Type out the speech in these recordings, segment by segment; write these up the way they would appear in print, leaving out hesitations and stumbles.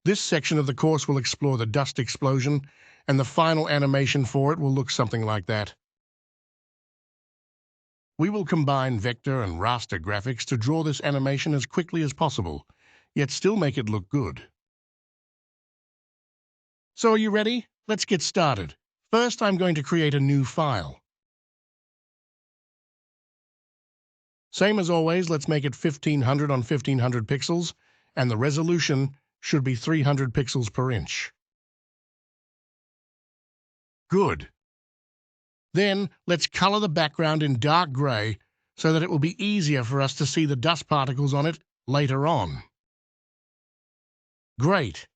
This section of the course will explore the dust explosion, and the final animation for it will look something like that. We will combine vector and raster graphics to draw this animation as quickly as possible, yet still make it look good. So are you ready? Let's get started. First, I'm going to create a new file. Same as always, let's make it 1500 on 1500 pixels, and the resolution should be 300 pixels per inch. Good. Then, let's color the background in dark gray so that it will be easier for us to see the dust particles on it later on. Great.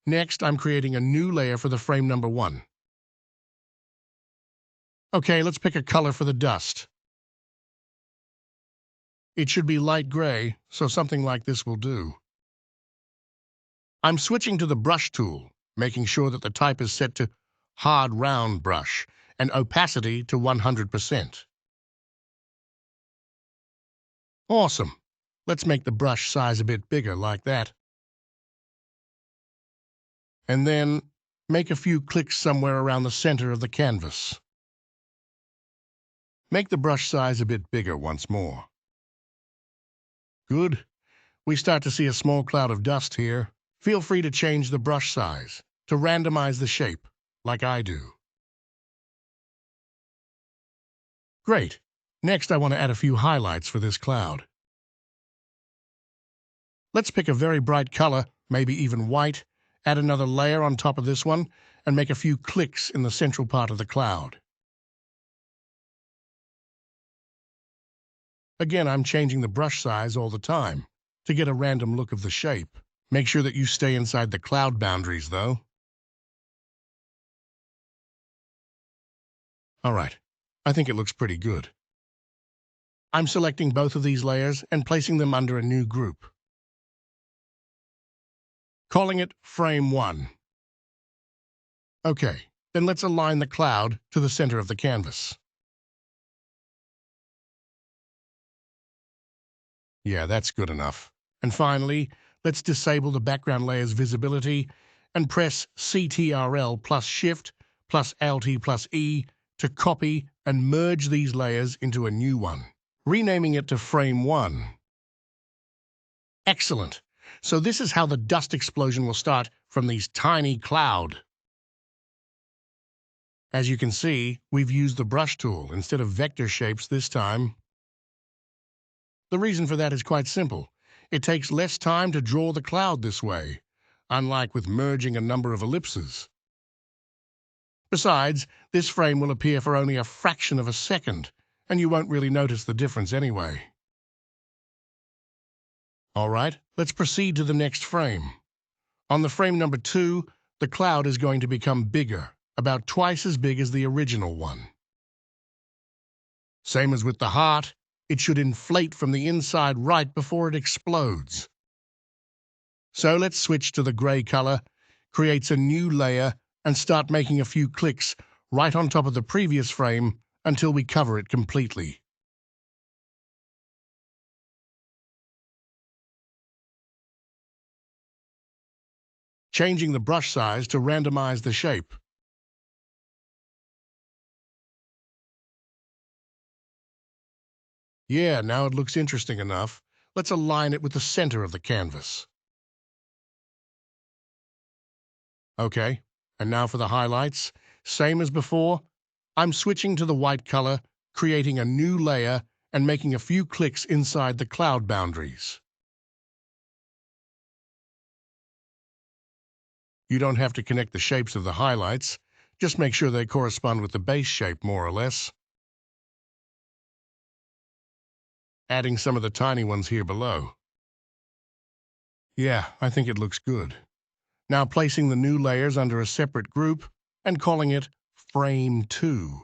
Next, I'm creating a new layer for the frame number 1. Okay, let's pick a color for the dust. It should be light gray, so something like this will do. I'm switching to the brush tool, making sure that the type is set to hard round brush and opacity to 100%. Awesome. Let's make the brush size a bit bigger like that. And then make a few clicks somewhere around the center of the canvas. Make the brush size a bit bigger once more. Good. We start to see a small cloud of dust here. Feel free to change the brush size to randomize the shape, like I do. Great. Next, I want to add a few highlights for this cloud. Let's pick a very bright color, maybe even white, add another layer on top of this one, and make a few clicks in the central part of the cloud. Again, I'm changing the brush size all the time to get a random look of the shape. Make sure that you stay inside the cloud boundaries, though. All right, I think it looks pretty good. I'm selecting both of these layers and placing them under a new group, calling it Frame 1. Okay, then let's align the cloud to the center of the canvas. Yeah, that's good enough. And finally, let's disable the background layer's visibility and press Ctrl plus Shift plus Alt plus E to copy and merge these layers into a new one, renaming it to Frame 1. Excellent. So this is how the dust explosion will start from these tiny cloud. As you can see, we've used the brush tool instead of vector shapes this time. The reason for that is quite simple. It takes less time to draw the cloud this way, unlike with merging a number of ellipses. Besides, this frame will appear for only a fraction of a second, and you won't really notice the difference anyway. All right, let's proceed to the next frame. On the frame number 2, the cloud is going to become bigger, about twice as big as the original one. Same as with the heart, it should inflate from the inside right before it explodes. So let's switch to the gray color, create a new layer, and start making a few clicks right on top of the previous frame until we cover it completely. Changing the brush size to randomize the shape. Yeah, now it looks interesting enough. Let's align it with the center of the canvas. Okay, and now for the highlights. Same as before, I'm switching to the white color, creating a new layer, and making a few clicks inside the cloud boundaries. You don't have to connect the shapes of the highlights. Just make sure they correspond with the base shape, more or less. Adding some of the tiny ones here below. Yeah, I think it looks good. Now placing the new layers under a separate group and calling it Frame 2.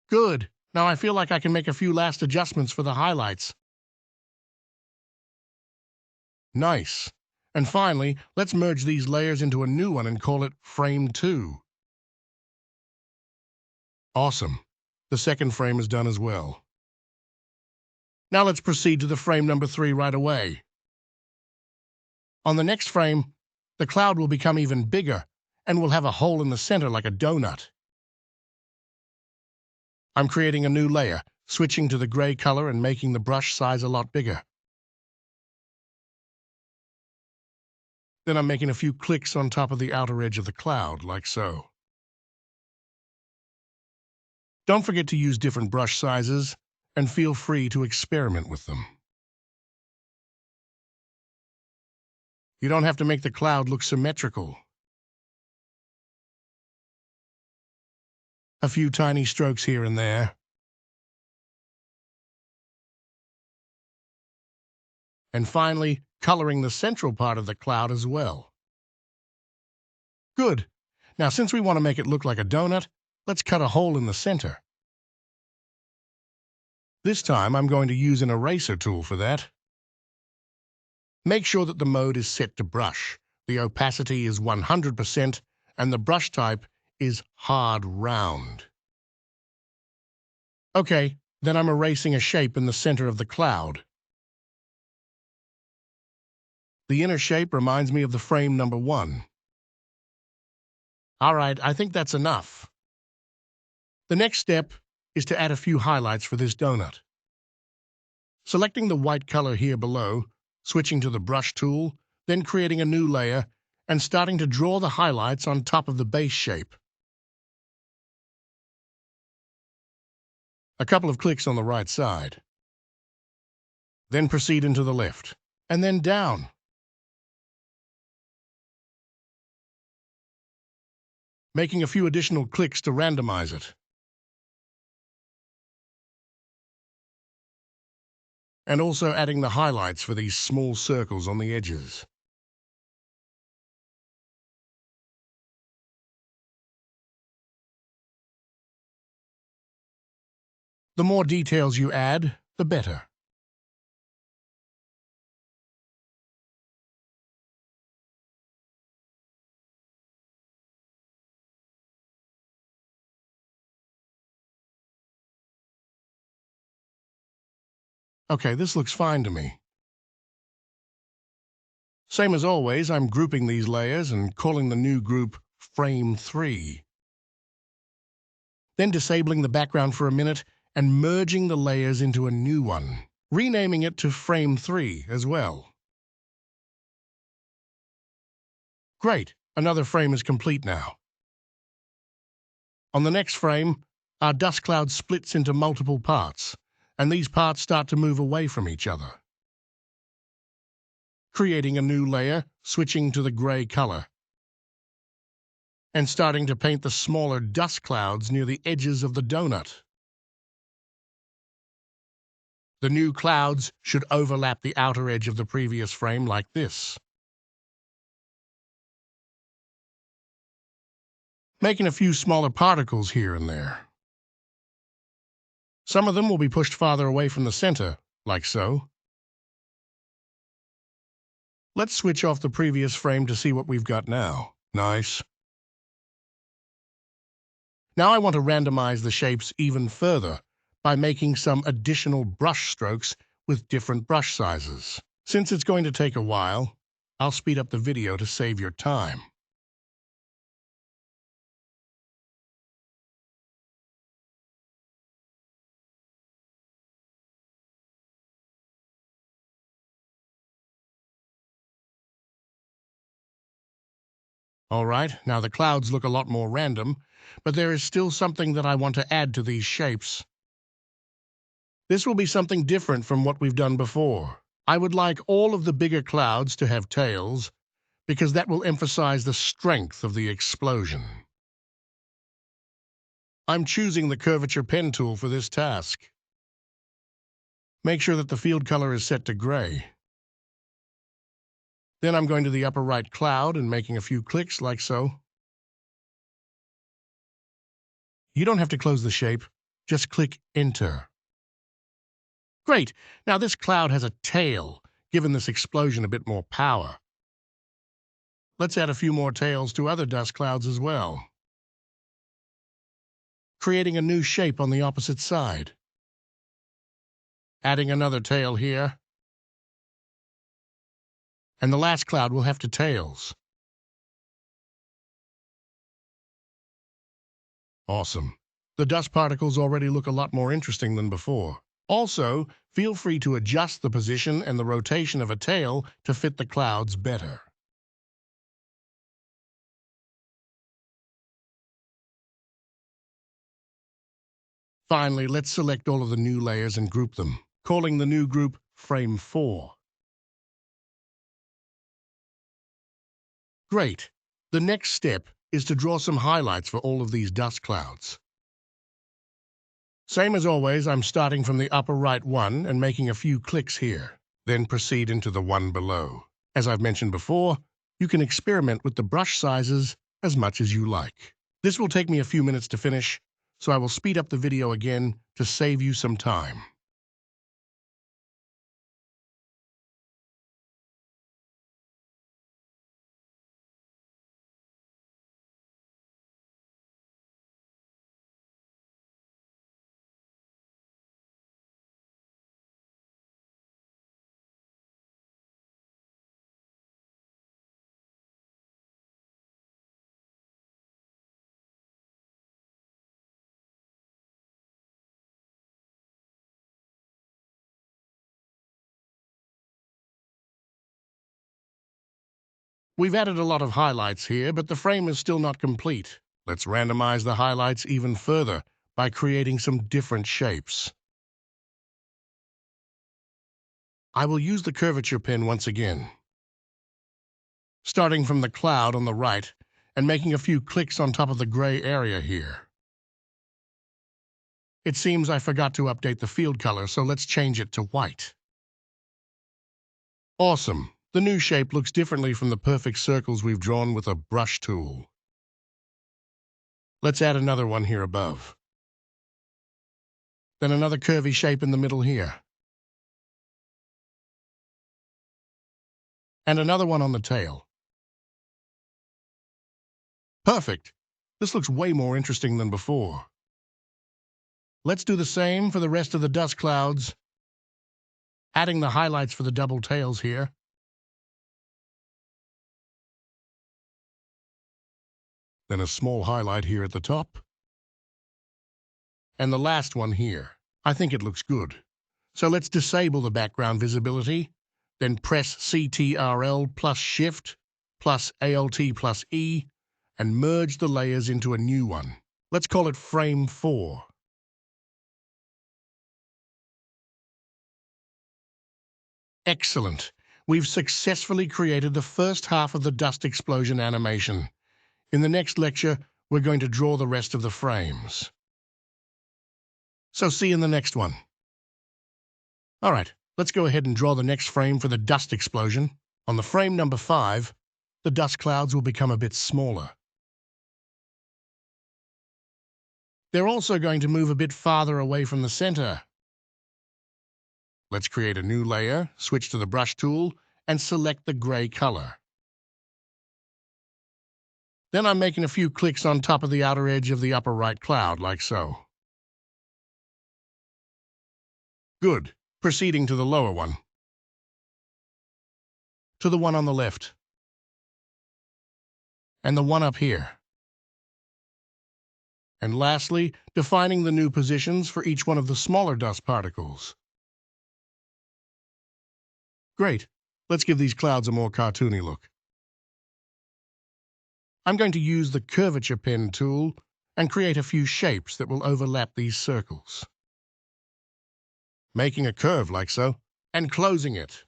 Good. Now I feel like I can make a few last adjustments for the highlights. Nice. And finally, let's merge these layers into a new one and call it Frame 2. Awesome. The second frame is done as well. Now let's proceed to the frame number 3 right away. On the next frame, the cloud will become even bigger and will have a hole in the center like a donut. I'm creating a new layer, switching to the gray color and making the brush size a lot bigger. Then I'm making a few clicks on top of the outer edge of the cloud, like so. Don't forget to use different brush sizes, and feel free to experiment with them. You don't have to make the cloud look symmetrical. A few tiny strokes here and there. And finally, coloring the central part of the cloud as well. Good. Now, since we want to make it look like a donut, let's cut a hole in the center. This time, I'm going to use an eraser tool for that. Make sure that the mode is set to brush. The opacity is 100%, and the brush type is hard round. Okay, then I'm erasing a shape in the center of the cloud. The inner shape reminds me of the frame number 1. All right, I think that's enough. The next step is to add a few highlights for this donut. Selecting the white color here below, switching to the brush tool, then creating a new layer, and starting to draw the highlights on top of the base shape. A couple of clicks on the right side. Then proceed into the left, and then down. Making a few additional clicks to randomize it. And also adding the highlights for these small circles on the edges. The more details you add, the better. Okay, this looks fine to me. Same as always, I'm grouping these layers and calling the new group Frame 3. Then disabling the background for a minute and merging the layers into a new one, renaming it to Frame 3 as well. Great, another frame is complete now. On the next frame, our dust cloud splits into multiple parts, and these parts start to move away from each other. Creating a new layer, switching to the gray color, and starting to paint the smaller dust clouds near the edges of the donut. The new clouds should overlap the outer edge of the previous frame like this. Making a few smaller particles here and there. Some of them will be pushed farther away from the center, like so. Let's switch off the previous frame to see what we've got now. Nice. Now I want to randomize the shapes even further by making some additional brush strokes with different brush sizes. Since it's going to take a while, I'll speed up the video to save your time. All right, now the clouds look a lot more random, but there is still something that I want to add to these shapes. This will be something different from what we've done before. I would like all of the bigger clouds to have tails, because that will emphasize the strength of the explosion. I'm choosing the curvature pen tool for this task. Make sure that the field color is set to gray. Then I'm going to the upper right cloud and making a few clicks like so. You don't have to close the shape, just click Enter. Great, now this cloud has a tail, giving this explosion a bit more power. Let's add a few more tails to other dust clouds as well. Creating a new shape on the opposite side. Adding another tail here. And the last cloud will have 2 tails. Awesome. The dust particles already look a lot more interesting than before. Also, feel free to adjust the position and the rotation of a tail to fit the clouds better. Finally, let's select all of the new layers and group them, calling the new group Frame 4. Great. The next step is to draw some highlights for all of these dust clouds. Same as always, I'm starting from the upper right one and making a few clicks here, then proceed into the one below. As I've mentioned before, you can experiment with the brush sizes as much as you like. This will take me a few minutes to finish, so I will speed up the video again to save you some time. We've added a lot of highlights here, but the frame is still not complete. Let's randomize the highlights even further by creating some different shapes. I will use the curvature pen once again, starting from the cloud on the right and making a few clicks on top of the gray area here. It seems I forgot to update the field color, so let's change it to white. Awesome. The new shape looks differently from the perfect circles we've drawn with a brush tool. Let's add another one here above. Then another curvy shape in the middle here. And another one on the tail. Perfect. This looks way more interesting than before. Let's do the same for the rest of the dust clouds, adding the highlights for the double tails here. Then a small highlight here at the top. And the last one here. I think it looks good. So let's disable the background visibility, then press Ctrl plus Shift plus Alt plus E and merge the layers into a new one. Let's call it Frame 4. Excellent. We've successfully created the first half of the dust explosion animation. In the next lecture, we're going to draw the rest of the frames. So see you in the next one. All right, let's go ahead and draw the next frame for the dust explosion. On the frame number 5, the dust clouds will become a bit smaller. They're also going to move a bit farther away from the center. Let's create a new layer, switch to the brush tool, and select the gray color. Then I'm making a few clicks on top of the outer edge of the upper right cloud, like so. Good. Proceeding to the lower one. To the one on the left. And the one up here. And lastly, defining the new positions for each one of the smaller dust particles. Great. Let's give these clouds a more cartoony look. I'm going to use the curvature pen tool and create a few shapes that will overlap these circles. Making a curve like so, and closing it.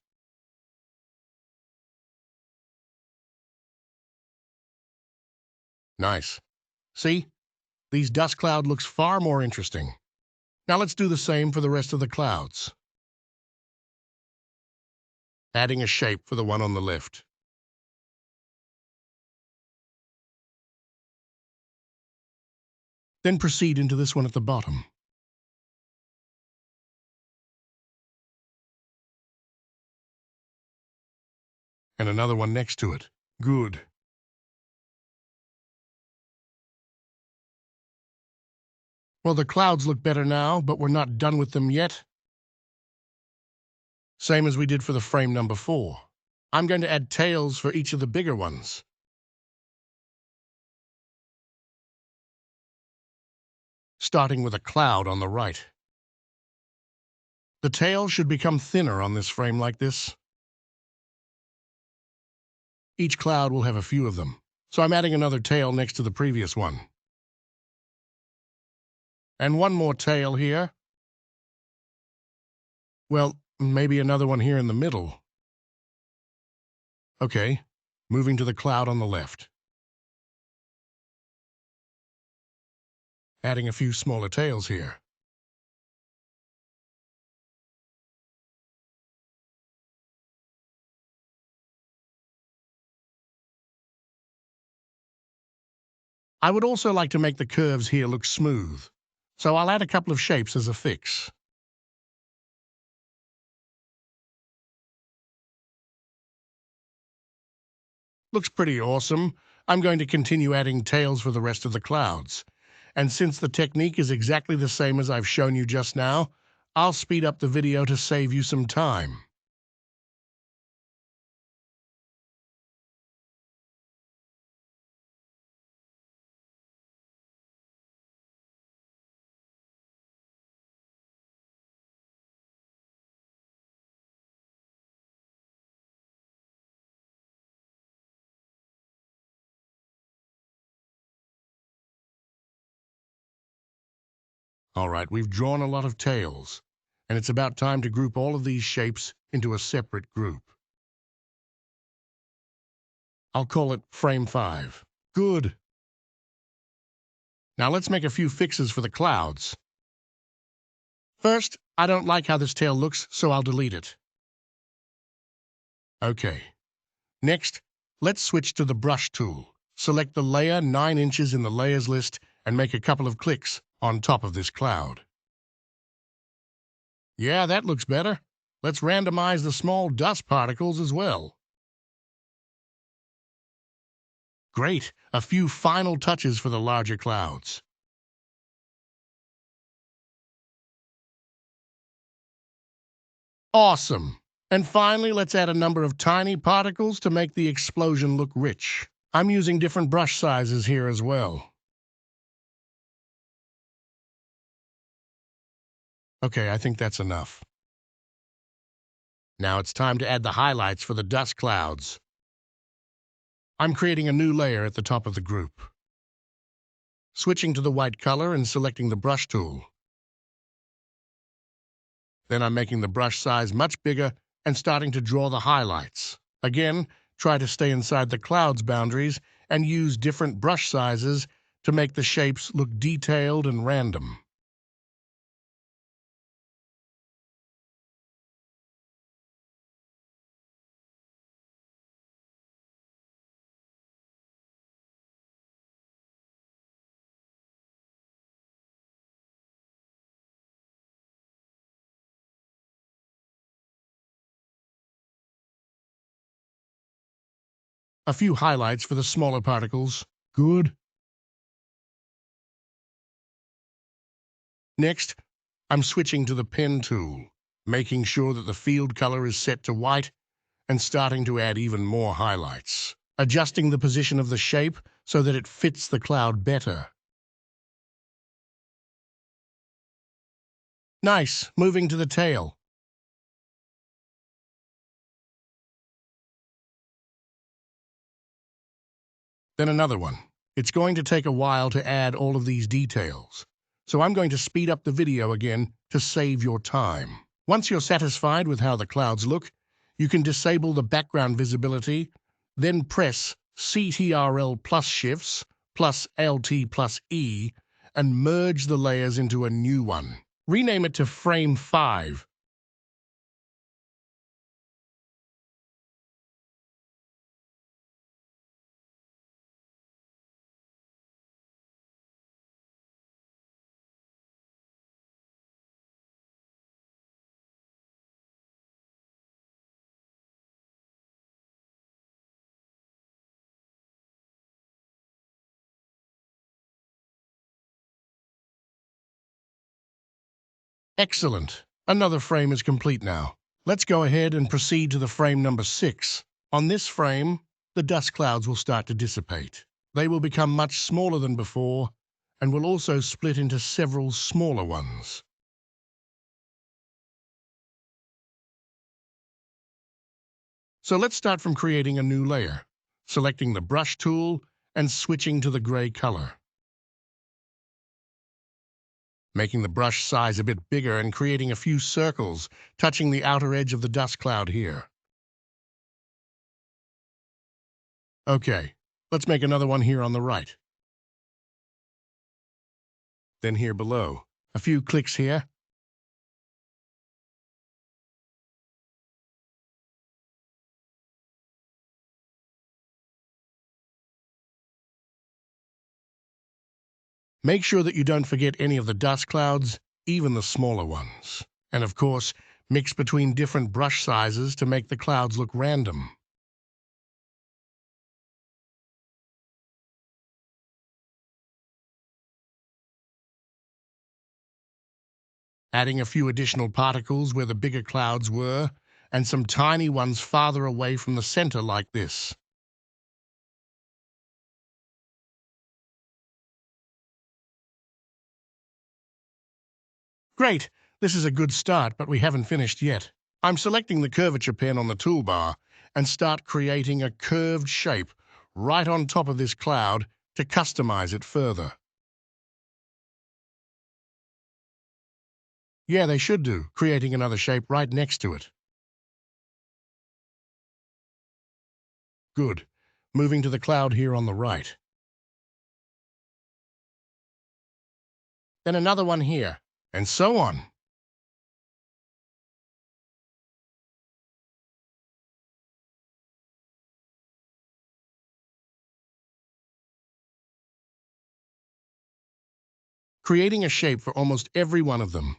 Nice. See? These dust cloud looks far more interesting. Now let's do the same for the rest of the clouds. Adding a shape for the one on the left. Then proceed into this one at the bottom. And another one next to it. Good. Well, the clouds look better now, but we're not done with them yet. Same as we did for the frame number 4. I'm going to add tails for each of the bigger ones, starting with a cloud on the right. The tail should become thinner on this frame like this. Each cloud will have a few of them, so I'm adding another tail next to the previous one. And one more tail here. Well, maybe another one here in the middle. Okay, moving to the cloud on the left. Adding a few smaller tails here. I would also like to make the curves here look smooth, so I'll add a couple of shapes as a fix. Looks pretty awesome. I'm going to continue adding tails for the rest of the clouds. And since the technique is exactly the same as I've shown you just now, I'll speed up the video to save you some time. All right, we've drawn a lot of tails, and it's about time to group all of these shapes into a separate group. I'll call it frame 5. Good. Now let's make a few fixes for the clouds. First, I don't like how this tail looks, so I'll delete it. Okay. Next, let's switch to the brush tool. Select the layer 9 inches in the layers list and make a couple of clicks on top of this cloud. Yeah, that looks better. Let's randomize the small dust particles as well. Great, a few final touches for the larger clouds. Awesome. And finally, let's add a number of tiny particles to make the explosion look rich. I'm using different brush sizes here as well. Okay, I think that's enough. Now it's time to add the highlights for the dust clouds. I'm creating a new layer at the top of the group. Switching to the white color and selecting the brush tool. Then I'm making the brush size much bigger and starting to draw the highlights. Again, try to stay inside the cloud's boundaries and use different brush sizes to make the shapes look detailed and random. A few highlights for the smaller particles. Good. Next, I'm switching to the pen tool, making sure that the field color is set to white and starting to add even more highlights, adjusting the position of the shape so that it fits the cloud better. Nice, moving to the tail. Then another one. It's going to take a while to add all of these details, so I'm going to speed up the video again to save your time. Once you're satisfied with how the clouds look, you can disable the background visibility, then press CTRL plus shifts plus LT plus E and merge the layers into a new one. Rename it to frame 5. Excellent. Another frame is complete now. Let's go ahead and proceed to the frame number 6. On this frame, the dust clouds will start to dissipate. They will become much smaller than before and will also split into several smaller ones. So let's start from creating a new layer, selecting the brush tool and switching to the gray color. Making the brush size a bit bigger and creating a few circles, touching the outer edge of the dust cloud here. Okay, let's make another one here on the right. Then here below. A few clicks here. Make sure that you don't forget any of the dust clouds, even the smaller ones. And of course, mix between different brush sizes to make the clouds look random. Adding a few additional particles where the bigger clouds were, and some tiny ones farther away from the center like this. Great! This is a good start, but we haven't finished yet. I'm selecting the curvature pen on the toolbar and start creating a curved shape right on top of this cloud to customize it further. Yeah, they should do, creating another shape right next to it. Good. Moving to the cloud here on the right. Then another one here, and so on. Creating a shape for almost every one of them.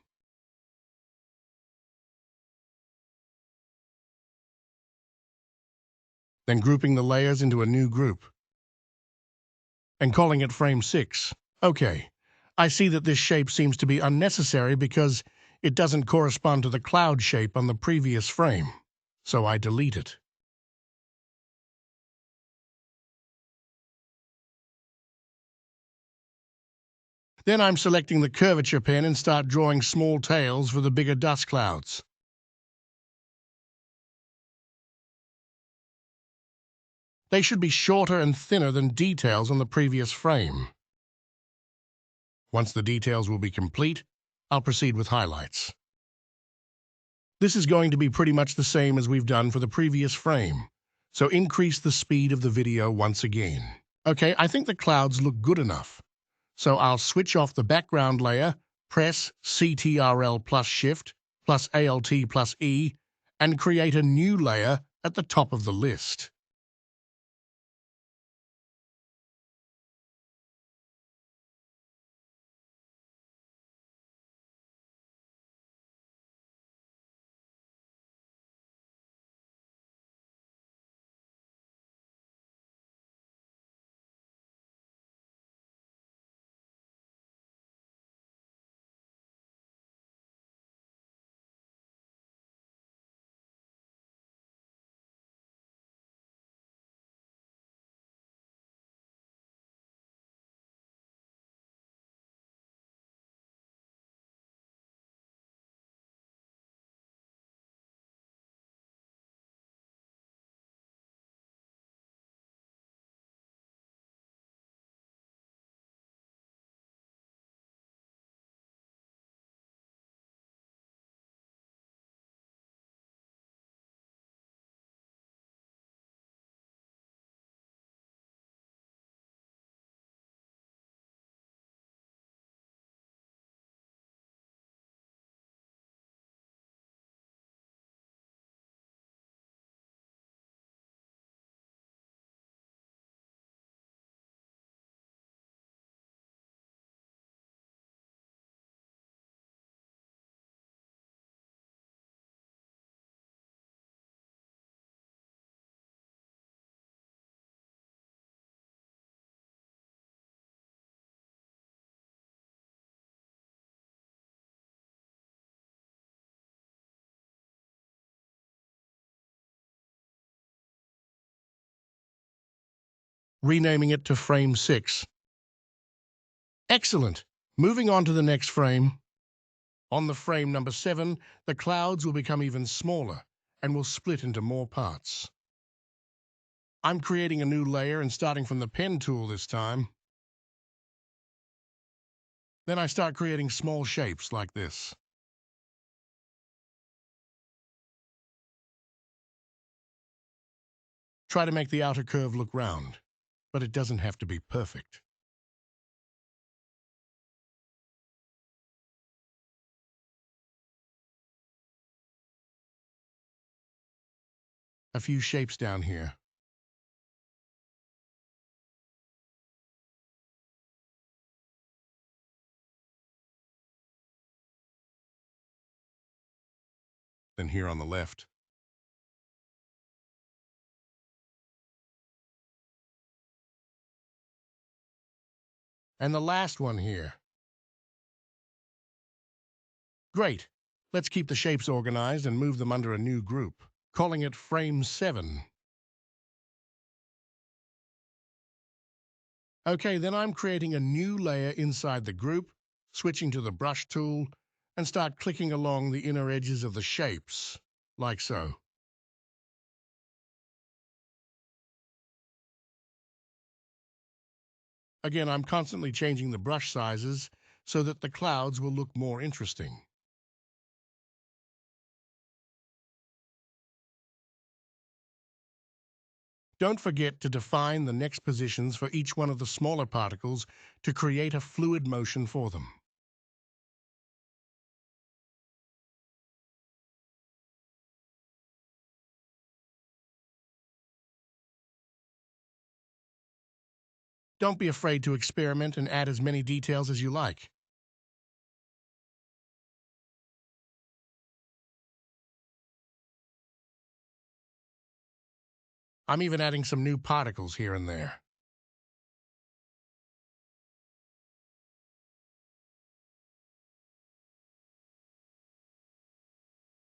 Then grouping the layers into a new group. And calling it frame 6. Okay, I see that this shape seems to be unnecessary because it doesn't correspond to the cloud shape on the previous frame. So I delete it. Then I'm selecting the curvature pen and start drawing small tails for the bigger dust clouds. They should be shorter and thinner than details on the previous frame. Once the details will be complete, I'll proceed with highlights. This is going to be pretty much the same as we've done for the previous frame, so increase the speed of the video once again. Okay, I think the clouds look good enough, so I'll switch off the background layer, press Ctrl plus Shift plus Alt plus E, and create a new layer at the top of the list. renaming it to frame 6. Excellent. Moving on to the next frame. On the frame number 7, the clouds will become even smaller and will split into more parts. I'm creating a new layer and starting from the pen tool this time. Then I start creating small shapes like this. Try to make the outer curve look round, but it doesn't have to be perfect. A few shapes down here. Then here on the left. And the last one here. Great. Let's keep the shapes organized and move them under a new group, calling it frame 7. Okay, then I'm creating a new layer inside the group, switching to the brush tool, and start clicking along the inner edges of the shapes, like so. Again, I'm constantly changing the brush sizes so that the clouds will look more interesting. Don't forget to define the next positions for each one of the smaller particles to create a fluid motion for them. Don't be afraid to experiment and add as many details as you like. I'm even adding some new particles here and there.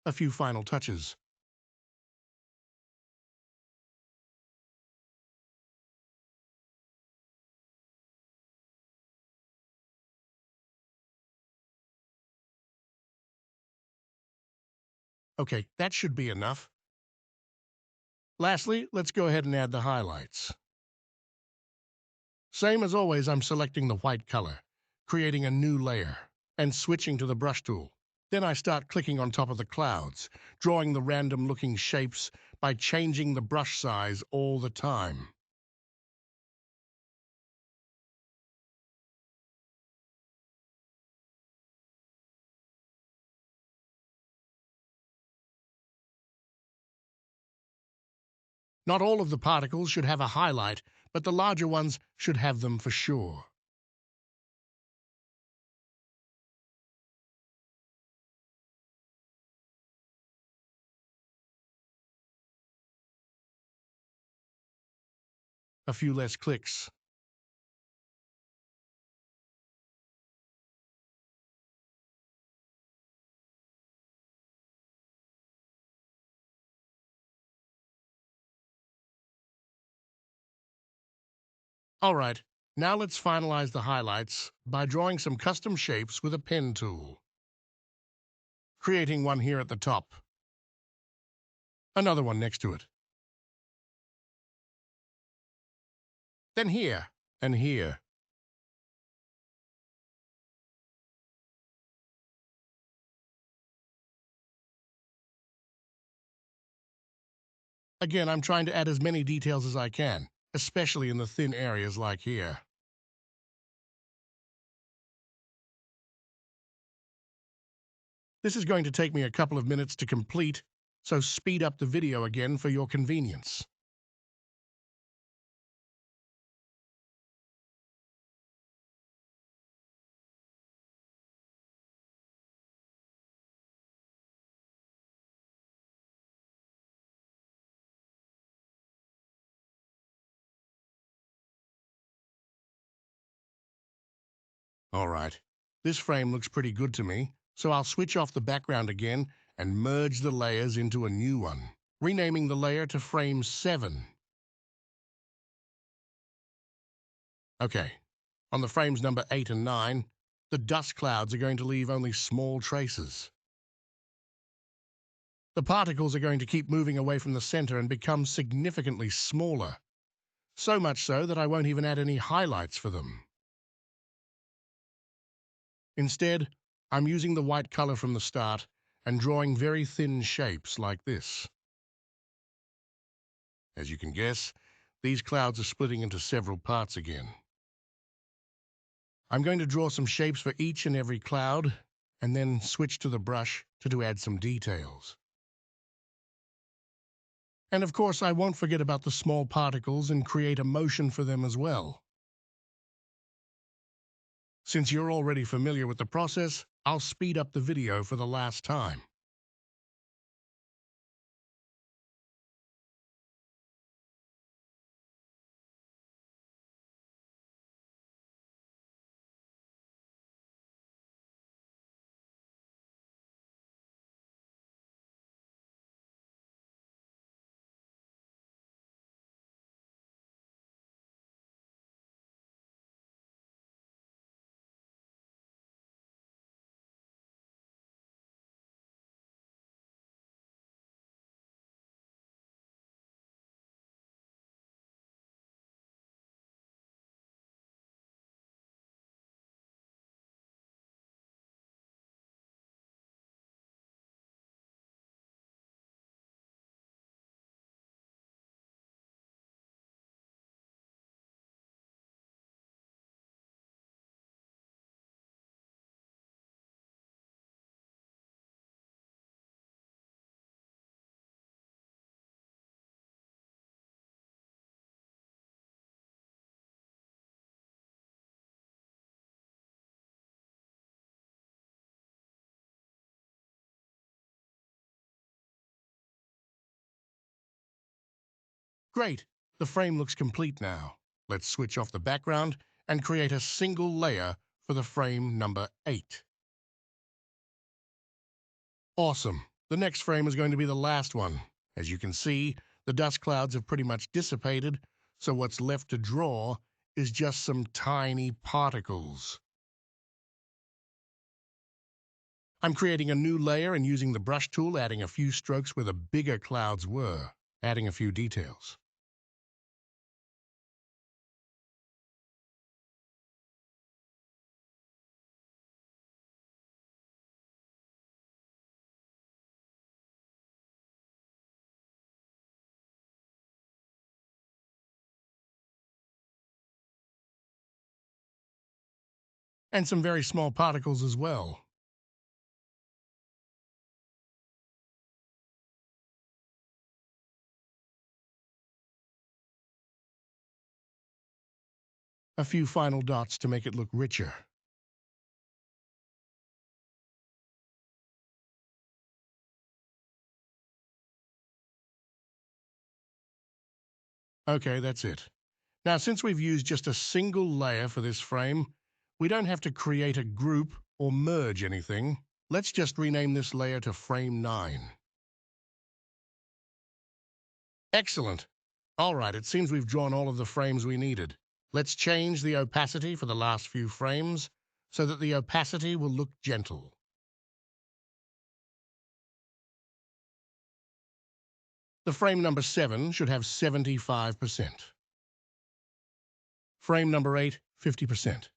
A few final touches. Okay, that should be enough. Lastly, let's go ahead and add the highlights. Same as always, I'm selecting the white color, creating a new layer, and switching to the brush tool. Then I start clicking on top of the clouds, drawing the random looking shapes by changing the brush size all the time. Not all of the particles should have a highlight, but the larger ones should have them for sure. A few less clicks. All right, now let's finalize the highlights by drawing some custom shapes with a pen tool. Creating one here at the top. Another one next to it. Then here and here. Again, I'm trying to add as many details as I can, especially in the thin areas like here. This is going to take me a couple of minutes to complete, so speed up the video again for your convenience. All right, this frame looks pretty good to me, so I'll switch off the background again and merge the layers into a new one, renaming the layer to frame 7. Okay, on the frames number 8 and 9, the dust clouds are going to leave only small traces. The particles are going to keep moving away from the center and become significantly smaller, so much so that I won't even add any highlights for them. Instead, I'm using the white color from the start and drawing very thin shapes like this. As you can guess, these clouds are splitting into several parts again. I'm going to draw some shapes for each and every cloud, and then switch to the brush to add some details. And of course, I won't forget about the small particles and create a motion for them as well. Since you're already familiar with the process, I'll speed up the video for the last time. Great, the frame looks complete now. Let's switch off the background and create a single layer for the frame number 8. Awesome. The next frame is going to be the last one. As you can see, the dust clouds have pretty much dissipated, so what's left to draw is just some tiny particles. I'm creating a new layer and using the brush tool, adding a few strokes where the bigger clouds were, adding a few details. And some very small particles as well. A few final dots to make it look richer. Okay, that's it. Now, since we've used just a single layer for this frame, we don't have to create a group or merge anything. Let's just rename this layer to frame 9. Excellent. All right, it seems we've drawn all of the frames we needed. Let's change the opacity for the last few frames so that the opacity will look gentle. The frame number 7 should have 75%. Frame number 8, 50%.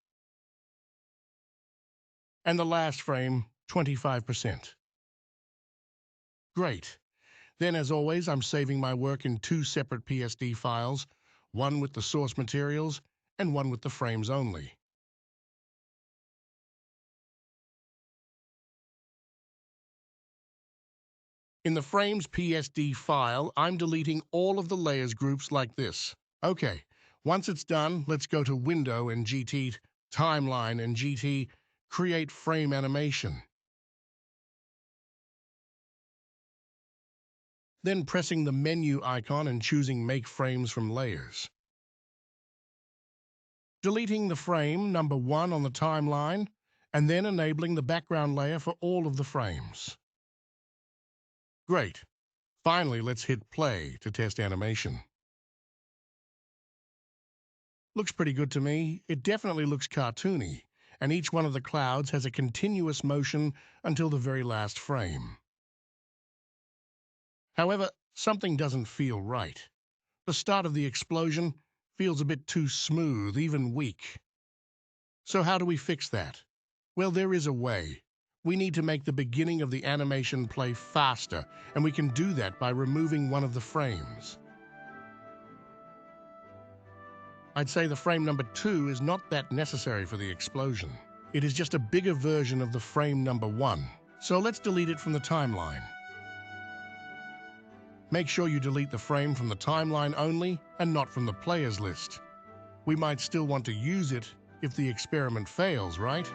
And the last frame, 25%. Great. Then, as always, I'm saving my work in 2 separate PSD files, one with the source materials and one with the frames only. In the frames PSD file, I'm deleting all of the layers groups like this. Okay, once it's done, let's go to Window and GT, Timeline and GT, Create Frame Animation. Then pressing the menu icon and choosing Make Frames from Layers. Deleting the frame number 1 on the timeline, and then enabling the background layer for all of the frames. Great. Finally, let's hit play to test animation. Looks pretty good to me. It definitely looks cartoony, and each one of the clouds has a continuous motion until the very last frame. However, something doesn't feel right. The start of the explosion feels a bit too smooth, even weak. So how do we fix that? Well, there is a way. We need to make the beginning of the animation play faster, and we can do that by removing one of the frames. I'd say the frame number 2 is not that necessary for the explosion. It is just a bigger version of the frame number 1. So let's delete it from the timeline. Make sure you delete the frame from the timeline only and not from the players list. We might still want to use it if the experiment fails, right?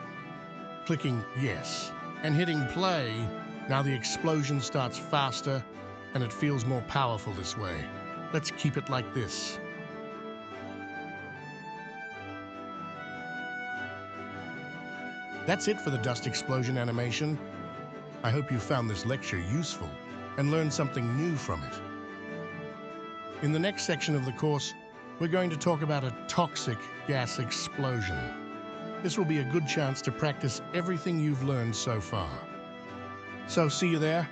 Clicking yes and hitting play, now the explosion starts faster and it feels more powerful this way. Let's keep it like this. That's it for the dust explosion animation. I hope you found this lecture useful and learned something new from it. In the next section of the course, we're going to talk about a toxic gas explosion. This will be a good chance to practice everything you've learned so far. So see you there.